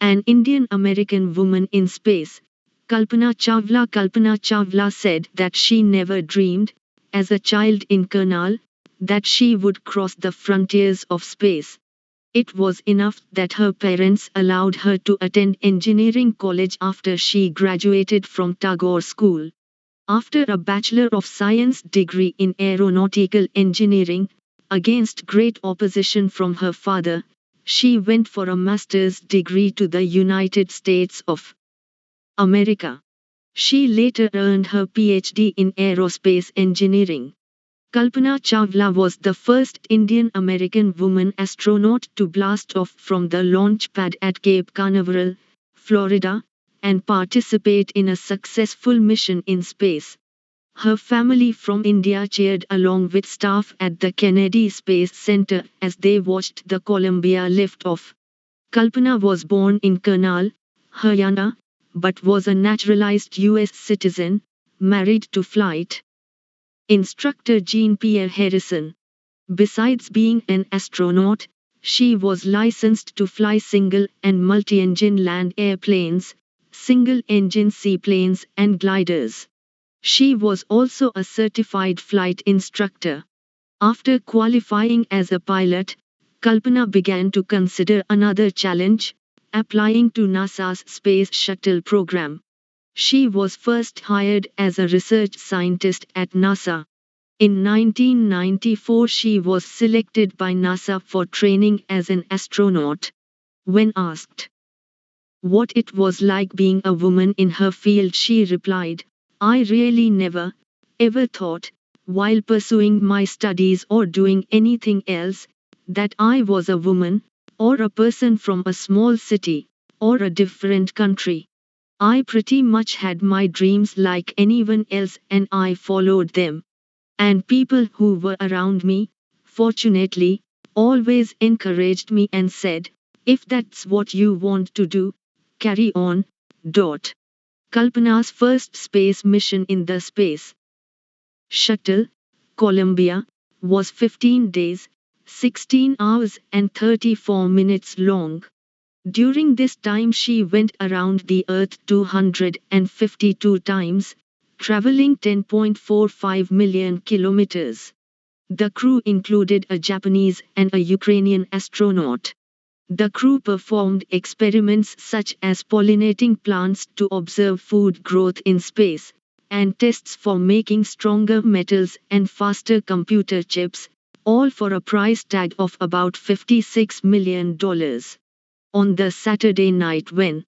an Indian-American woman in space, Kalpana Chawla said that she never dreamed, as a child in Karnal, that she would cross the frontiers of space. It was enough that her parents allowed her to attend engineering college after she graduated from Tagore School. After a Bachelor of Science degree in aeronautical engineering, against great opposition from her father, she went for a master's degree to the United States of America. She later earned her PhD in aerospace engineering. Kalpana Chawla was the first Indian-American woman astronaut to blast off from the launch pad at Cape Canaveral, Florida, and participate in a successful mission in space. Her family from India cheered along with staff at the Kennedy Space Center as they watched the Columbia lift-off. Kalpana was born in Karnal, Haryana, but was a naturalized U.S. citizen, married to flight instructor Jean-Pierre Harrison. Besides being an astronaut, she was licensed to fly single and multi-engine land airplanes, single-engine seaplanes and gliders. She was also a certified flight instructor. After qualifying as a pilot, Kalpana began to consider another challenge, applying to NASA's Space Shuttle program. She was first hired as a research scientist at NASA. In 1994 she was selected by NASA for training as an astronaut. When asked what it was like being a woman in her field, she replied, "I really never, ever thought, while pursuing my studies or doing anything else, that I was a woman, or a person from a small city, or a different country. I pretty much had my dreams like anyone else and I followed them. And people who were around me, fortunately, always encouraged me and said, if that's what you want to do, carry on." Kalpana's first space mission in the Space Shuttle, Columbia, was 15 days, 16 hours and 34 minutes long. During this time she went around the Earth 252 times, traveling 10.45 million kilometers. The crew included a Japanese and a Ukrainian astronaut. The crew performed experiments such as pollinating plants to observe food growth in space, and tests for making stronger metals and faster computer chips, all for a price tag of about $56 million. On the Saturday night when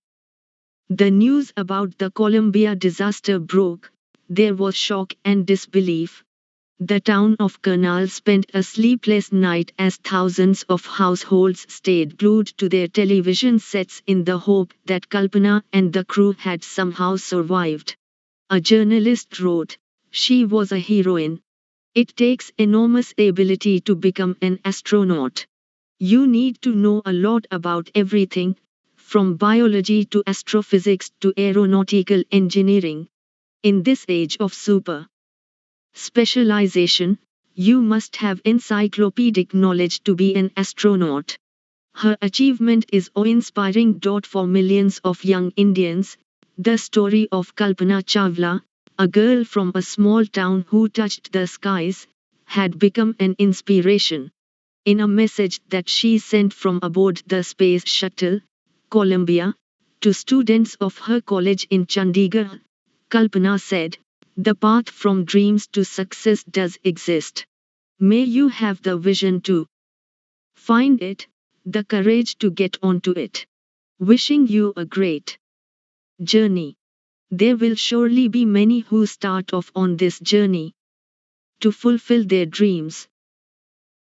the news about the Columbia disaster broke, there was shock and disbelief. The town of Karnal spent a sleepless night as thousands of households stayed glued to their television sets in the hope that Kalpana and the crew had somehow survived. A journalist wrote, "She was a heroine. It takes enormous ability to become an astronaut. You need to know a lot about everything, from biology to astrophysics to aeronautical engineering. In this age of super specialization, you must have encyclopedic knowledge to be an astronaut." Her achievement is awe-inspiring. For millions of young Indians, the story of Kalpana Chawla, a girl from a small town who touched the skies, had become an inspiration. In a message that she sent from aboard the Space Shuttle, Columbia, to students of her college in Chandigarh, Kalpana said, "The path from dreams to success does exist. May you have the vision to find it, the courage to get onto it. Wishing you a great journey. There will surely be many who start off on this journey to fulfill their dreams."